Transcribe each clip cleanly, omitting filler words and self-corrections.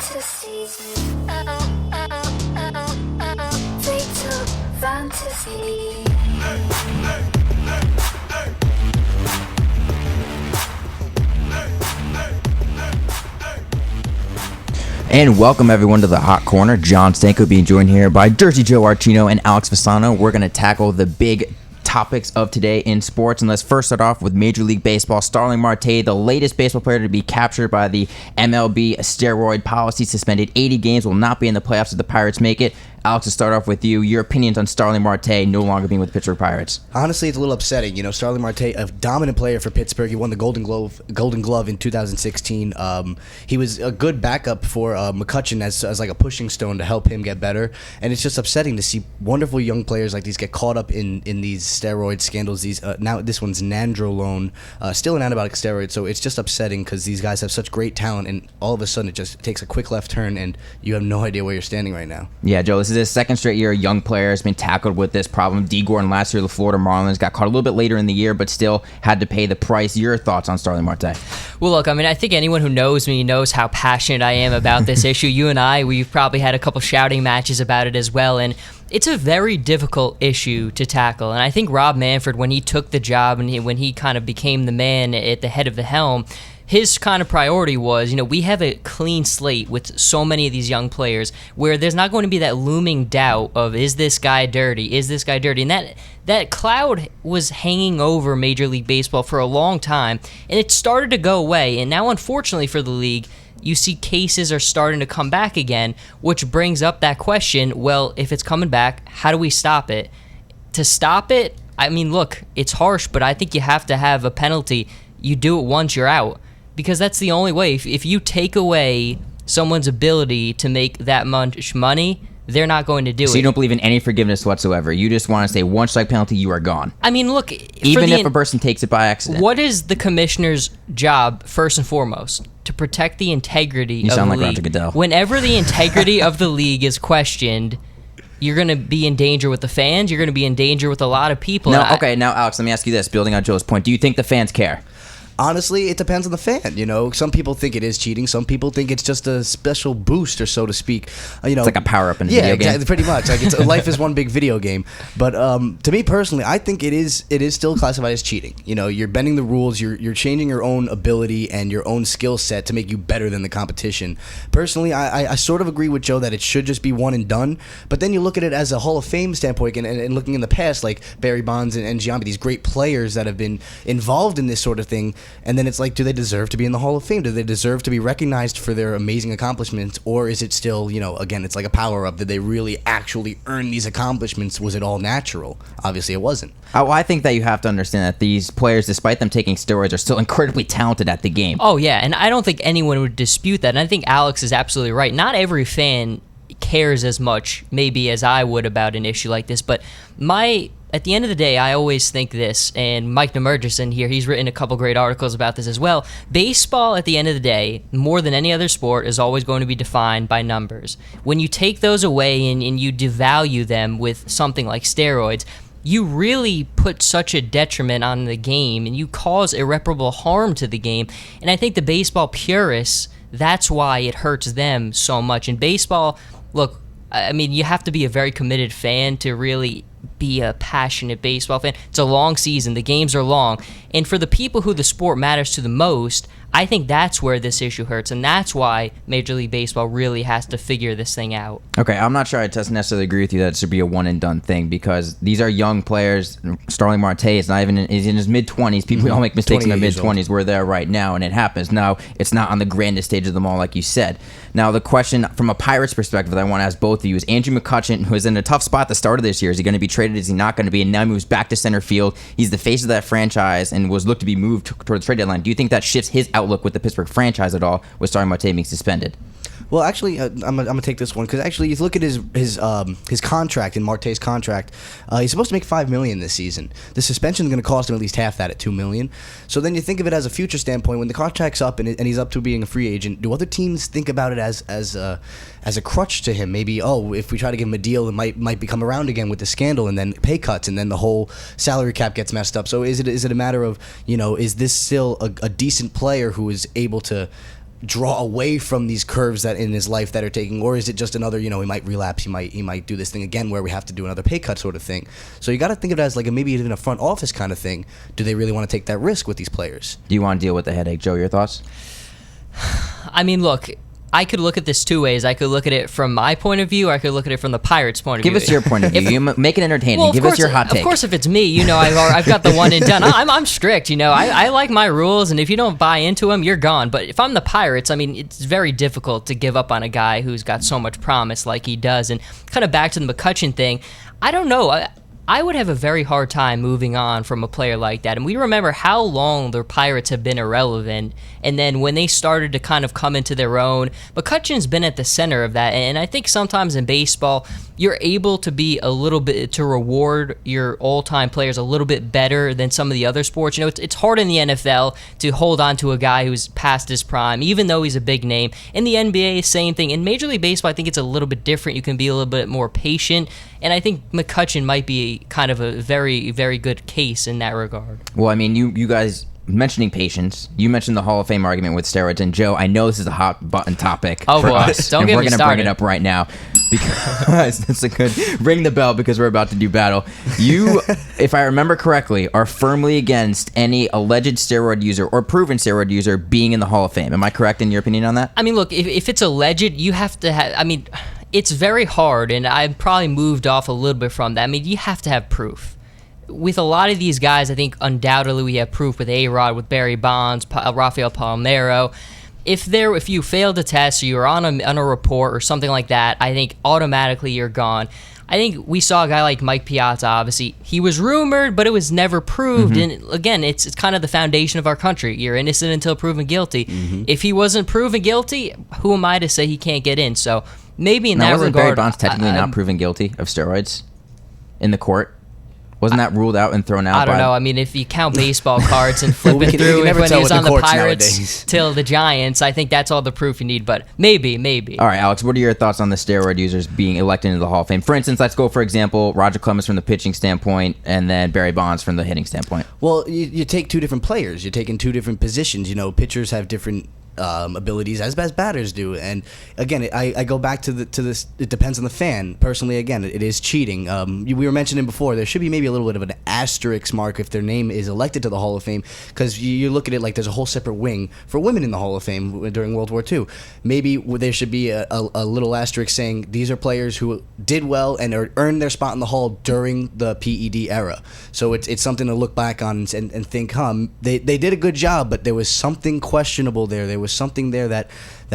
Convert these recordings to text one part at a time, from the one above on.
fantasy. Fatal fantasy. And welcome everyone to the Hot Corner. John Stanko being joined here by Jersey Joe Archino and Alex Fasano. We're going to tackle the big topics of today in sports. And let's first start off with Major League Baseball. Starling Marte, the latest baseball player to be captured by the MLB steroid policy, suspended 80 games, will not be in the playoffs if the Pirates make it. Alex, to start off with you, your opinions on Starling Marte no longer being with the Pittsburgh Pirates. Honestly, it's a little upsetting. You know, Starling Marte, a dominant player for Pittsburgh. He won the Golden Glove in 2016. He was a good backup for McCutchen as like a pushing stone to help him get better. And it's just upsetting to see wonderful young players like these get caught up in these steroid scandals. These now this one's nandrolone, still an antibiotic steroid. So it's just upsetting because these guys have such great talent, and all of a sudden it just takes a quick left turn, and you have no idea where you're standing right now. Yeah, Joe, this is his second straight year a young player has been tackled with this problem. D. Gordon last year, the Florida Marlins, got caught a little bit later in the year, but still had to pay the price. Your thoughts on Starling Marte? Well, look, I mean, I think anyone who knows me knows how passionate I am about this issue. You and I, we've probably had a couple shouting matches about it as well, and it's a very difficult issue to tackle. And I think Rob Manfred, when he took the job and when he kind of became the man at the head of the helm, his kind of priority was, we have a clean slate with so many of these young players where there's not going to be that looming doubt of, is this guy dirty? Is this guy dirty? And that cloud was hanging over Major League Baseball for a long time, and it started to go away. And now, unfortunately for the league, you see cases are starting to come back again, which brings up that question, well, if it's coming back, how do we stop it? To stop it, I mean, look, it's harsh, but I think you have to have a penalty. You do it once, you're out. Because that's the only way. If you take away someone's ability to make that much money, they're not going to do it. So you don't believe in any forgiveness whatsoever. You just want to say one strike penalty, you are gone. I mean, look. Even if a person takes it by accident. What is the commissioner's job, first and foremost? To protect the integrity of the league. You sound like Roger Goodell. Whenever the integrity of the league is questioned, you're going to be in danger with the fans. You're going to be in danger with a lot of people. Now, Alex, let me ask you this. Building on Joe's point, do you think the fans care? Honestly, it depends on the fan. Some people think it is cheating. Some people think it's just a special booster, so to speak. It's like a power-up in a video game. Yeah, exactly, pretty much. Like life is one big video game. But to me personally, I think it is still classified as cheating. You're bending the rules. You're changing your own ability and your own skill set to make you better than the competition. Personally, I sort of agree with Joe that it should just be one and done. But then you look at it as a Hall of Fame standpoint, and looking in the past, like Barry Bonds and Giambi, these great players that have been involved in this sort of thing. And then it's like, do they deserve to be in the Hall of Fame? Do they deserve to be recognized for their amazing accomplishments? Or is it still, again, it's like a power-up. Did they really actually earn these accomplishments? Was it all natural? Obviously, it wasn't. Well, I think that you have to understand that these players, despite them taking steroids, are still incredibly talented at the game. Oh, yeah, and I don't think anyone would dispute that. And I think Alex is absolutely right. Not every fan cares as much, maybe, as I would about an issue like this. But at the end of the day, I always think this, and Mike Nemurgerson here, he's written a couple great articles about this as well. Baseball, at the end of the day, more than any other sport, is always going to be defined by numbers. When you take those away and you devalue them with something like steroids, you really put such a detriment on the game, and you cause irreparable harm to the game. And I think the baseball purists, that's why it hurts them so much. In baseball, look, I mean, you have to be a very committed fan to really be a passionate baseball fan. It's a long season. The games are long. And for the people who the sport matters to the most, I think that's where this issue hurts, and that's why Major League Baseball really has to figure this thing out. Okay, I'm not sure I necessarily agree with you that it should be a one-and-done thing, because these are young players. Starling Marte is not even is in his mid-20s. People all make mistakes in their mid-20s. We're there right now, and it happens. Now, it's not on the grandest stage of them all, like you said. Now, the question from a Pirates perspective that I want to ask both of you is Andrew McCutchen, who is in a tough spot at the start of this year. Is he going to be traded? Is he not going to be? And now he moves back to center field. He's the face of that franchise and was looked to be moved toward the trade deadline. Do you think that shifts his outlook with the Pittsburgh franchise at all, with Starling Marte being suspended? Well, actually, I'm gonna take this one because actually, you look at his contract, in Marte's contract. He's supposed to make $5 million this season. The suspension is going to cost him at least half that at $2 million. So then you think of it as a future standpoint. When the contract's up and he's up to being a free agent, do other teams think about it as a crutch to him? Maybe, if we try to give him a deal, it might become around again with the scandal and then pay cuts and then the whole salary cap gets messed up. So is it a matter of, is this still a decent player who is able to draw away from these curves that in his life that are taking, or is it just another, he might relapse, he might do this thing again where we have to do another pay cut sort of thing. So you got to think of it as like maybe even a front office kind of thing. Do they really want to take that risk with these players? Do you want to deal with the headache, Joe? Your thoughts? I mean, look, I could look at this two ways. I could look at it from my point of view, or I could look at it from the Pirates' point of view. Give us your point of view. You make it entertaining. Well, Give us your hot take. Of course, if it's me, I've got the one and done. I'm strict, I like my rules, and if you don't buy into them, you're gone. But if I'm the Pirates, I mean, it's very difficult to give up on a guy who's got so much promise like he does. And kind of back to the McCutchen thing, I don't know. I would have a very hard time moving on from a player like that. And we remember how long the Pirates have been irrelevant. And then when they started to kind of come into their own, McCutchen's been at the center of that. And I think sometimes in baseball, you're able to be a little bit, to reward your all-time players a little bit better than some of the other sports. It's hard in the NFL to hold on to a guy who's past his prime, even though he's a big name. In the NBA, same thing. In Major League Baseball, I think it's a little bit different. You can be a little bit more patient. And I think McCutchen might be kind of a very, very good case in that regard. Well, I mean, you guys mentioning patience, you mentioned the Hall of Fame argument with steroids, and Joe, I know this is a hot button topic for us, don't and get we're me gonna bring it up right now because that's a good ring the bell because we're about to do battle. You, if I remember correctly, are firmly against any alleged steroid user or proven steroid user being in the Hall of Fame. Am I correct in your opinion on that? I mean, look, if it's alleged, you have to have. I mean, it's very hard, and I've probably moved off a little bit from that. I mean, you have to have proof. With a lot of these guys, I think undoubtedly we have proof with A-Rod, with Barry Bonds, Rafael Palmeiro. If you fail to test or you're on a report or something like that, I think automatically you're gone. I think we saw a guy like Mike Piazza, obviously. He was rumored, but it was never proved. Mm-hmm. And again, it's kind of the foundation of our country. You're innocent until proven guilty. Mm-hmm. If he wasn't proven guilty, who am I to say he can't get in? So maybe in that regard... Wasn't Barry Bonds technically not proven guilty of steroids in the court? Wasn't that ruled out and thrown out? I don't know. I mean, if you count baseball cards and flip it through it when he was on the Pirates till the Giants, I think that's all the proof you need. But maybe. All right, Alex, what are your thoughts on the steroid users being elected into the Hall of Fame? For instance, let's go, for example, Roger Clemens from the pitching standpoint and then Barry Bonds from the hitting standpoint. Well, you take two different players. You're taking two different positions. Pitchers have different abilities as batters do, and again, I go back to this. It depends on the fan. Personally, again, it is cheating. We were mentioning before there should be maybe a little bit of an asterisk mark if their name is elected to the Hall of Fame, because you look at it like there's a whole separate wing for women in the Hall of Fame during World War II. Maybe there should be a little asterisk saying these are players who did well and earned their spot in the Hall during the PED era. So it's something to look back on and think, they did a good job, but there was something questionable there. There was something there that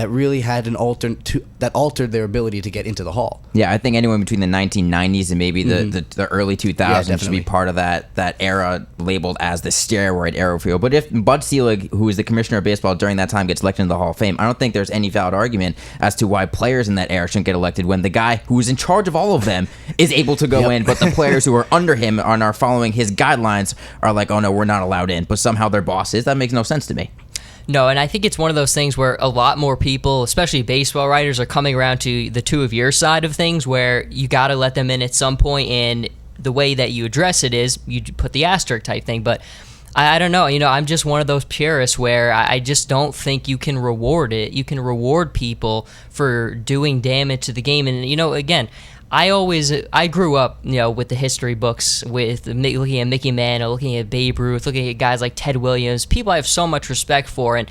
really had that altered their ability to get into the Hall. Yeah, I think anyone between the 1990s and maybe the early 2000s should be part of that era labeled as the steroid era field. But if Bud Selig, who is the commissioner of baseball during that time, gets elected into the Hall of Fame, I don't think there's any valid argument as to why players in that era shouldn't get elected when the guy who is in charge of all of them is able to go in, but the players who are under him and are following his guidelines are like, oh no, we're not allowed in, but somehow their boss is. That makes no sense to me. No, and I think it's one of those things where a lot more people, especially baseball writers, are coming around to the two of your side of things where you got to let them in at some point, and the way that you address it is you put the asterisk type thing. But I don't know. I'm just one of those purists where I just don't think you can reward it. You can reward people for doing damage to the game. And, again, I grew up, with the history books, with looking at Mickey Mantle, looking at Babe Ruth, looking at guys like Ted Williams, people I have so much respect for, and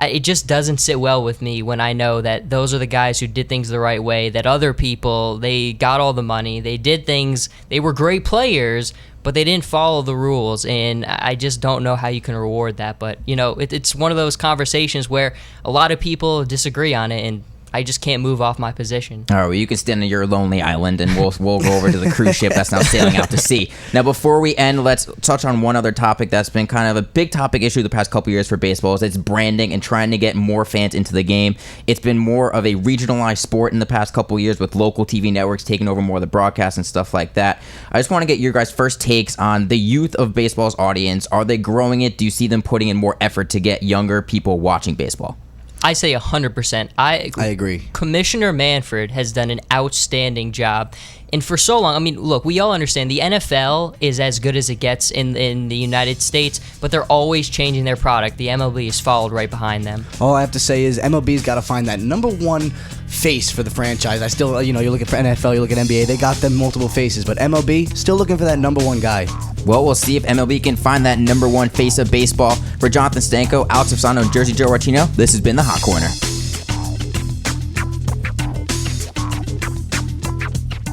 it just doesn't sit well with me when I know that those are the guys who did things the right way, that other people, they got all the money, they did things, they were great players, but they didn't follow the rules, and I just don't know how you can reward that. But, it's one of those conversations where a lot of people disagree on it, and I just can't move off my position. All right, well, you can stand on your lonely island, and we'll go over to the cruise ship that's now sailing out to sea. Now, before we end, let's touch on one other topic that's been kind of a big topic issue the past couple years for baseball. Is it's branding and trying to get more fans into the game. It's been more of a regionalized sport in the past couple years with local TV networks taking over more of the broadcast and stuff like that. I just want to get your guys' first takes on the youth of baseball's audience. Are they growing it? Do you see them putting in more effort to get younger people watching baseball? I say 100%. I agree. Commissioner Manfred has done an outstanding job. And for so long, I mean, look, we all understand the NFL is as good as it gets in the United States, but they're always changing their product. The MLB has followed right behind them. All I have to say is MLB's got to find that number one face for the franchise. I still, you look at NFL, you look at NBA, they got them multiple faces, but MLB still looking for that number one guy. Well, we'll see if MLB can find that number one face of baseball. For Jonathan Stanko, Alex Fasano, and Jersey Joe Martino, this has been the Hot Corner.